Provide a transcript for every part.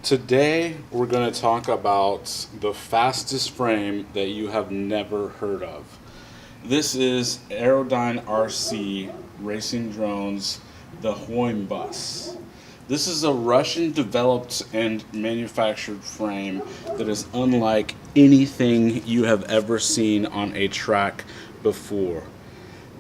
Today we're going to talk about the fastest frame that you have never heard of. This is Aerodyne RC Racing Drones, the Whoimbus. This is a Russian developed and manufactured frame that is unlike anything you have ever seen on a track before.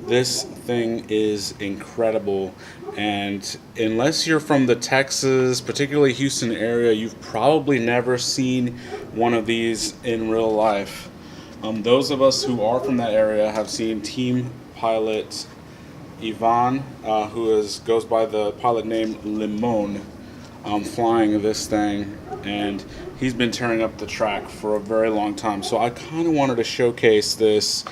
This thing is incredible, and unless you're from the Texas, particularly Houston area, you've probably never seen one of these in real life. Those of us who are from that area have seen Team Pilot Ivan, goes by the pilot name Limon, flying this thing, and he's been tearing up the track for a very long time. So I kind of wanted to showcase this.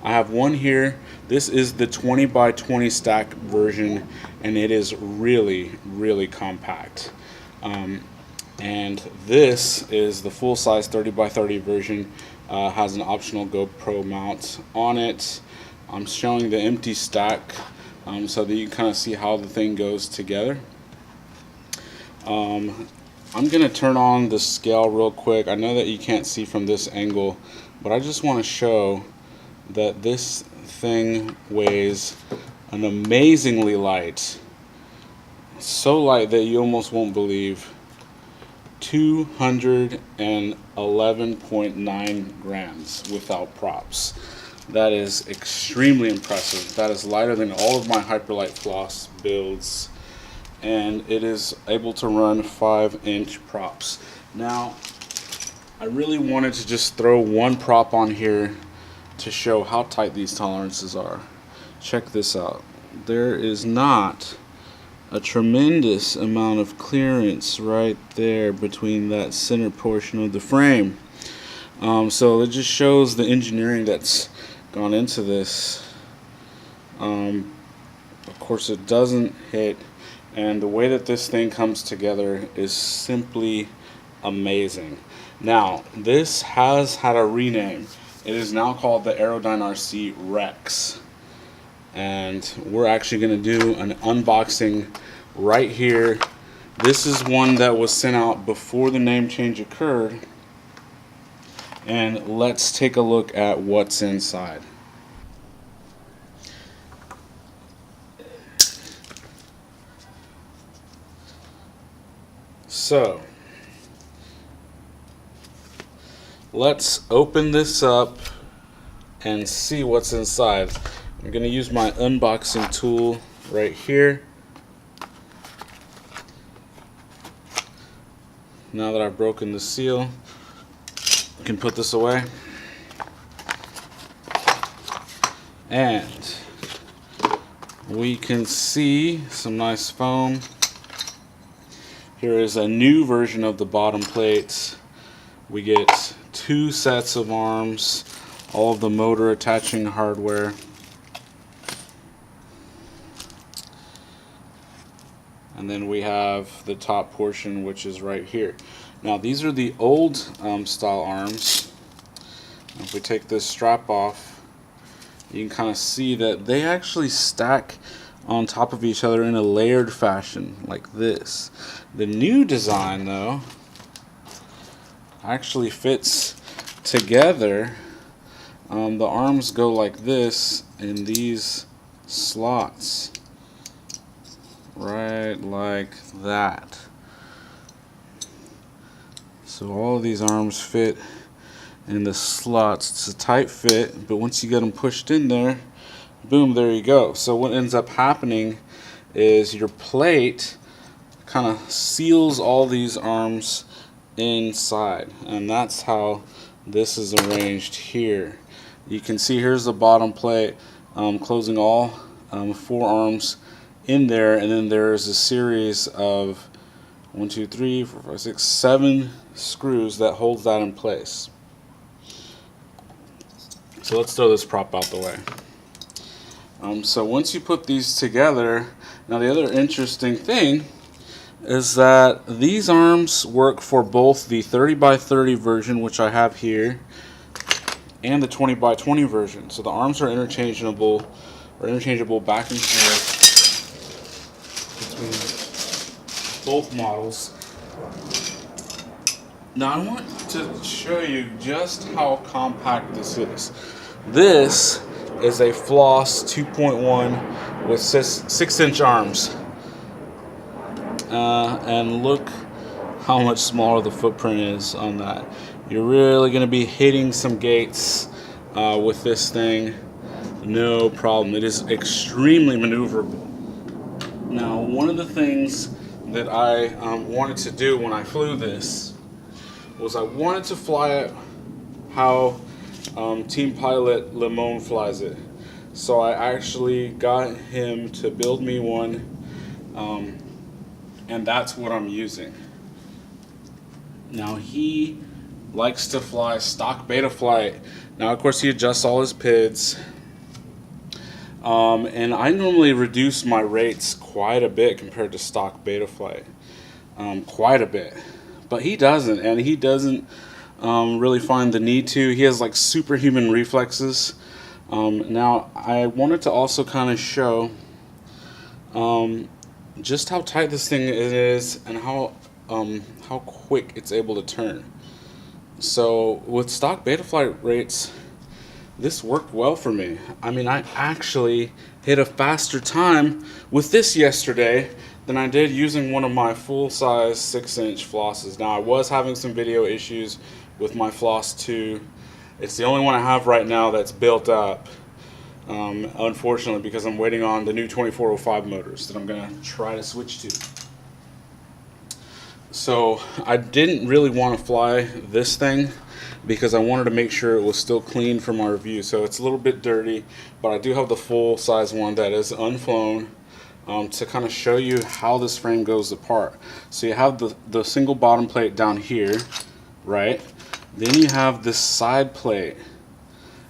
I have one here. This is the 20 by 20 stack version, and it is really, really compact. And this is the full size 30 by 30 version. Has an optional GoPro mount on it. I'm showing the empty stack so that you can kind of see how the thing goes together. I'm going to turn on the scale real quick. I know that you can't see from this angle, but I just want to show that this thing weighs an amazingly light, so light that you almost won't believe, 211.9 grams without props. That is extremely impressive. That is lighter than all of my Hyperlight Floss builds, and it is able to run 5-inch props. Now, I really wanted to just throw one prop on here to show how tight these tolerances are. Check this out. There is not a tremendous amount of clearance right there between that center portion of the frame. So it just shows the engineering that's gone into this. Of course, it doesn't hit, and the way that this thing comes together is simply amazing. Now, this has had a rename. It is now called the Aerodyne RC ReX, and we're actually going to do an unboxing right here. This is one that was sent out before the name change occurred, and let's take a look at what's inside. So let's open this up and see what's inside. I'm going to use my unboxing tool right here. Now that I've broken the seal, I can put this away. And we can see some nice foam. Here is a new version of the bottom plates. We get 2 sets of arms, all of the motor attaching hardware. And then we have the top portion, which is right here. Now, these are the old style arms. If we take this strap off, you can kind of see that they actually stack on top of each other in a layered fashion, like this. The new design, though, actually fits together. The arms go like this in these slots, right like that. So all of these arms fit in the slots. It's a tight fit, but once you get them pushed in there, boom, there you go. So what ends up happening is your plate kind of seals all these arms inside, and that's how this is arranged here. You can see here's the bottom plate closing all 4 arms in there, and then there's a series of 1, 2, 3, 4, 5, 6, 7 screws that holds that in place. So let's throw this prop out the way. So once you put these together, now the other interesting thing is that these arms work for both the 30 by 30 version, which I have here, and the 20 by 20 version. So the arms are interchangeable back and forth between both models. Now I want to show you just how compact this is. This is a Floss 2.1 with 6-inch arms. And look how much smaller the footprint is on that. You're really going to be hitting some gates with this thing. No problem. It is extremely maneuverable. Now, one of the things that I wanted to do when I flew this was I wanted to fly it how Team Pilot Limon flies it. So I actually got him to build me one, and that's what I'm using. Now he likes to fly stock beta flight. Now of course he adjusts all his PIDs. And I normally reduce my rates quite a bit compared to stock beta flight. Quite a bit. But he doesn't, and he doesn't really find the need to. He has like superhuman reflexes. Now I wanted to also kind of show just how tight this thing is and how quick it's able to turn. So with stock beta flight rates, this worked well for me. I mean, I actually hit a faster time with this yesterday than I did using one of my full-size 6-inch flosses. Now, I was having some video issues with my Floss 2. It's the only one I have right now that's built up, unfortunately, because I'm waiting on the new 2405 motors that I'm going to try to switch to. So I didn't really want to fly this thing because I wanted to make sure it was still clean for my review. So it's a little bit dirty, but I do have the full-size one that is unflown. To kind of show you how this frame goes apart. So you have the single bottom plate down here, right? Then you have this side plate,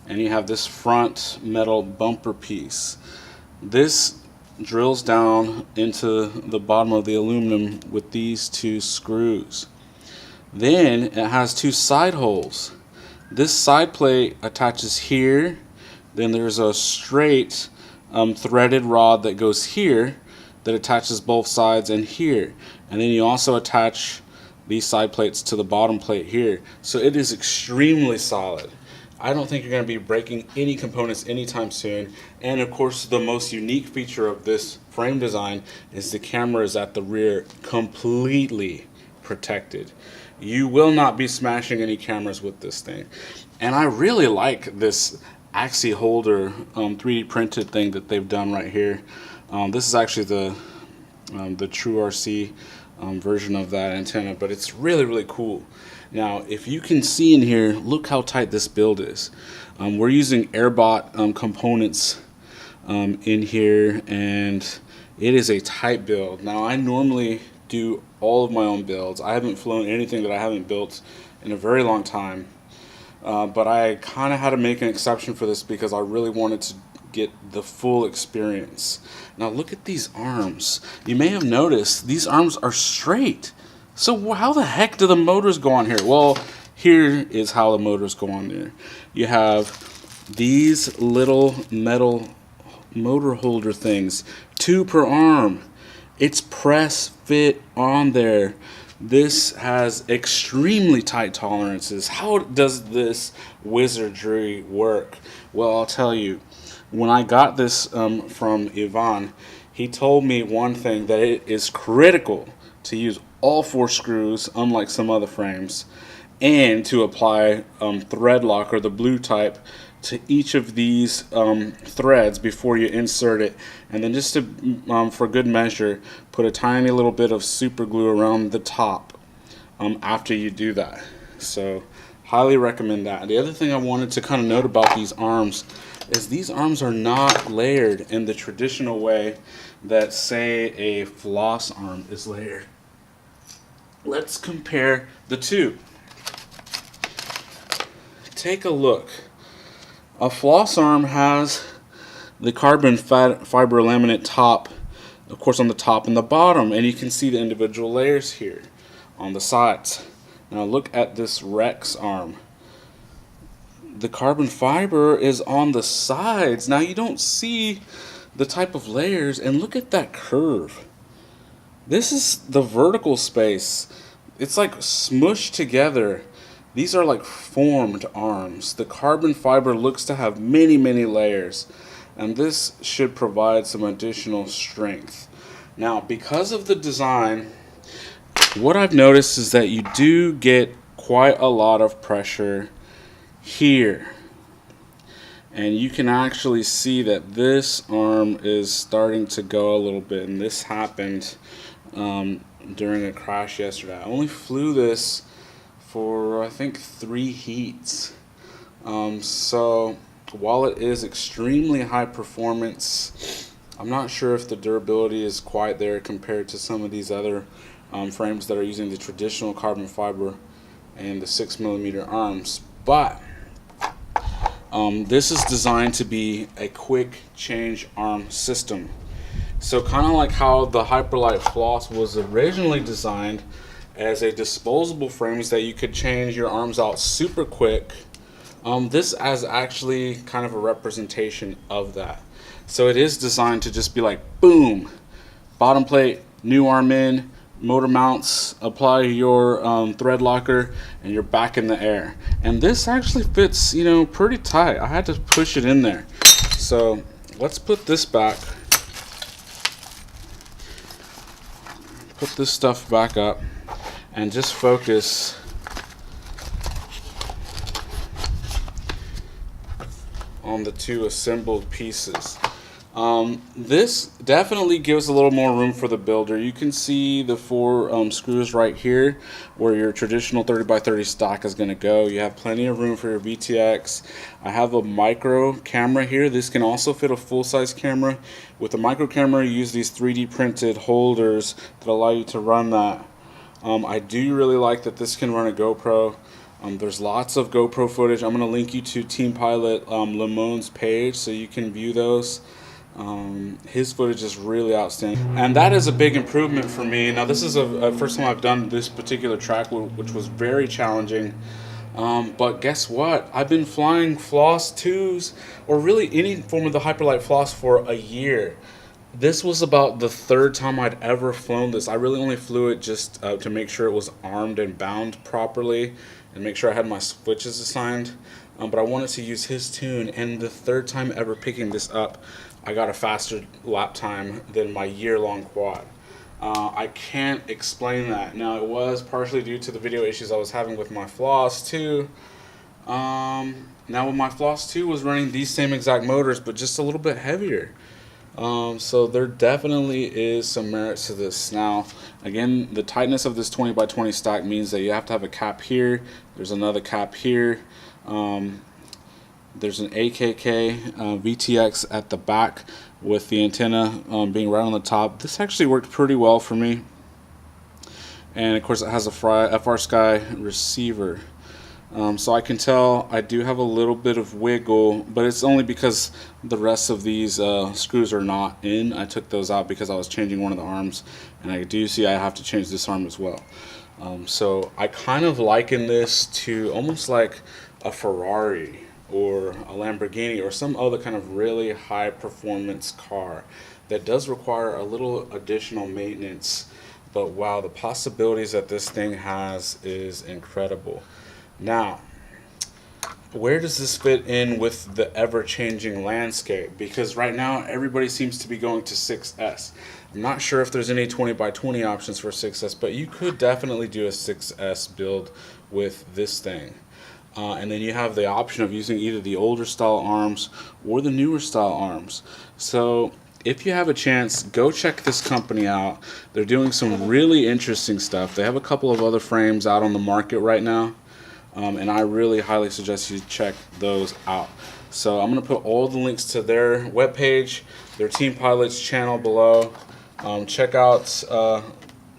and you have this front metal bumper piece. This drills down into the bottom of the aluminum with these two screws. Then it has two side holes. This side plate attaches here. Then there's a straight threaded rod that goes here that attaches both sides and here, and then you also attach these side plates to the bottom plate here. So it is extremely solid. I don't think you're going to be breaking any components anytime soon. And of course, the most unique feature of this frame design is the camera is at the rear, completely protected. You will not be smashing any cameras with this thing. And I really like this axis holder 3D printed thing that they've done right here. This is actually the true RC version of that antenna, but it's really cool. Now if you can see in here, look how tight this build is. We're using Airbot components in here, and it is a tight build. Now I normally do all of my own builds. I haven't flown anything that I haven't built in a very long time. But I kind of had to make an exception for this because I really wanted to get the full experience. Now look at these arms. You may have noticed these arms are straight. So how the heck do the motors go on here? Well, here is how the motors go on there. You have these little metal motor holder things, 2 per arm. It's press fit on there. This has extremely tight tolerances. How does this wizardry work? Well, I'll tell you. When I got this from Ivan, he told me one thing, that it is critical to use all 4 screws, unlike some other frames, and to apply thread lock, or the blue type, to each of these threads before you insert it. And then just to, for good measure, put a tiny little bit of super glue around the top after you do that. So highly recommend that. The other thing I wanted to kind of note about these arms is these arms are not layered in the traditional way that, say, a floss arm is layered. Let's compare the two. Take a look. A floss arm has the carbon fiber laminate top, of course, on the top and the bottom, and you can see the individual layers here on the sides. Now look at this Rex arm. The carbon fiber is on the sides. Now you don't see the type of layers, and look at that curve. This is the vertical space. it's like smushed together. These are like formed arms. The carbon fiber looks to have many, many layers, and this should provide some additional strength. Now, because of the design, what I've noticed is that you do get quite a lot of pressure here. And you can actually see that this arm is starting to go a little bit, and this happened during a crash yesterday. I only flew this for I think 3 heats. So while it is extremely high performance, I'm not sure if the durability is quite there compared to some of these other frames that are using the traditional carbon fiber and the 6mm arms. But this is designed to be a quick change arm system. So kind of like how the Hyperlite Floss was originally designed as a disposable frame that you could change your arms out super quick, this is actually kind of a representation of that. So it is designed to just be like, boom, bottom plate, new arm in, motor mounts, apply your thread locker, and you're back in the air. And this actually fits, you know, pretty tight. I had to push it in there. So let's put this back. Put this stuff back up and just focus on the 2 assembled pieces. This definitely gives a little more room for the builder. You can see the 4 screws right here where your traditional 30x30 stock is going to go. You have plenty of room for your VTX. I have a micro camera here. This can also fit a full-size camera. With the micro camera, you use these 3D printed holders that allow you to run that. I do really like that this can run a GoPro. There's lots of GoPro footage. I'm going to link you to Team Pilot Limon's page so you can view those. His footage is really outstanding, and that is a big improvement for me. Now this is a first time I've done this particular track, which was very challenging, but guess what, I've been flying Floss 2s, or really any form of the Hyperlite Floss, for a year. This was about the 3rd time I'd ever flown this. I really only flew it just to make sure it was armed and bound properly and make sure I had my switches assigned, but I wanted to use his tune, and the 3rd time ever picking this up, I got a faster lap time than my year-long quad. I can't explain that. Now, it was partially due to the video issues I was having with my Floss 2. Now, with my Floss 2 was running these same exact motors, but just a little bit heavier. So there definitely is some merits to this. Now, again, the tightness of this 20x20 stock means that you have to have a cap here. There's another cap here. There's an AKK VTX at the back with the antenna being right on the top. This actually worked pretty well for me. And of course it has a FrSky receiver. So I can tell I do have a little bit of wiggle, but it's only because the rest of these screws are not in. I took those out because I was changing one of the arms, and I do see I have to change this arm as well. So I kind of liken this to almost like a Ferrari or a Lamborghini or some other kind of really high performance car that does require a little additional maintenance, but wow, the possibilities that this thing has is incredible. Now, where does this fit in with the ever-changing landscape? Because right now everybody seems to be going to 6S. I'm not sure if there's any 20x20 options for 6S, but you could definitely do a 6S build with this thing. And then you have the option of using either the older style arms or the newer style arms. So if you have a chance, go check this company out. They're doing some really interesting stuff. They have a couple of other frames out on the market right now, and I really highly suggest you check those out. So I'm going to put all the links to their webpage, their Team Pilot's channel below. Check out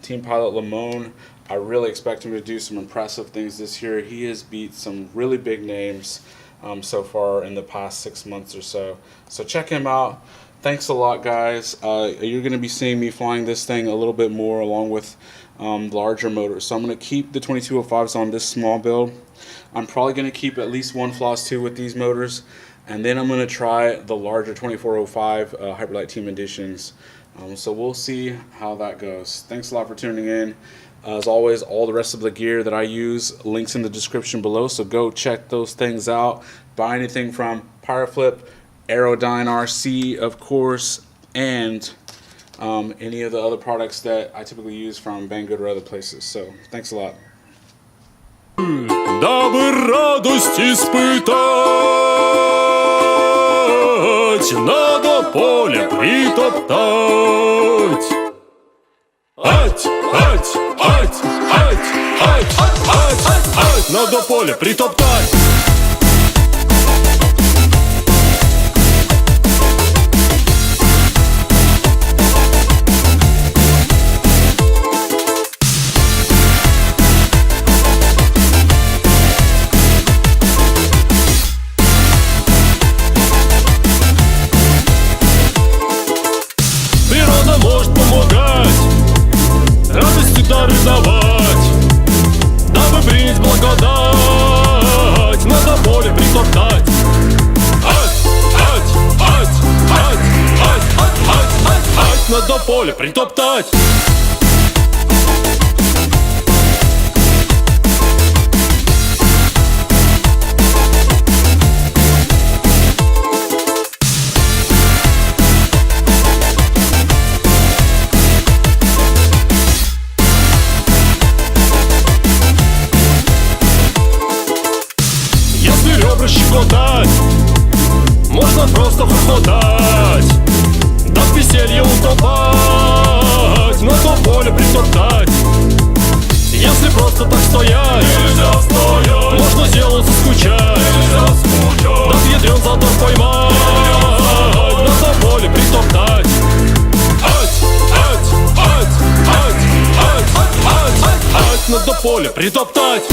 Team Pilot Limon. I really expect him to do some impressive things this year. He has beat some really big names so far in the past 6 months or so. So check him out. Thanks a lot, guys. You're going to be seeing me flying this thing a little bit more along with larger motors. So I'm going to keep the 2205s on this small build. I'm probably going to keep at least one Floss 2 with these motors. And then I'm going to try the larger 2405 Hyperlite Team Editions. So we'll see how that goes. Thanks a lot for tuning in. As always, all the rest of the gear that I use, links in the description below, so go check those things out. Buy anything from Pirate Flip, Aerodyne RC, of course, and any of the other products that I typically use from Banggood or other places. So, thanks a lot. Дабы радость испытать, надо поле притоптать. Ать, ать, ать, ать, ать, ать, ать, надо поле притоптать. Может помогать, радости дары давать. Дабы принять благодать, надо поле притоптать. Ать, ать, ать, ать, ать, ать, ать, ать, ать, надо поле притоптать. Щекотать, можно просто хохотать, да в веселье утопать, на то поле притоптать. Если просто так стоять, нельзя стоять, можно сделаться скучать, нельзя скучать, да в ядрен затор поймать, на то поле притоптать. Ать, ать, ать, ать, ать, ать, ать, ать, на то поле притоптать.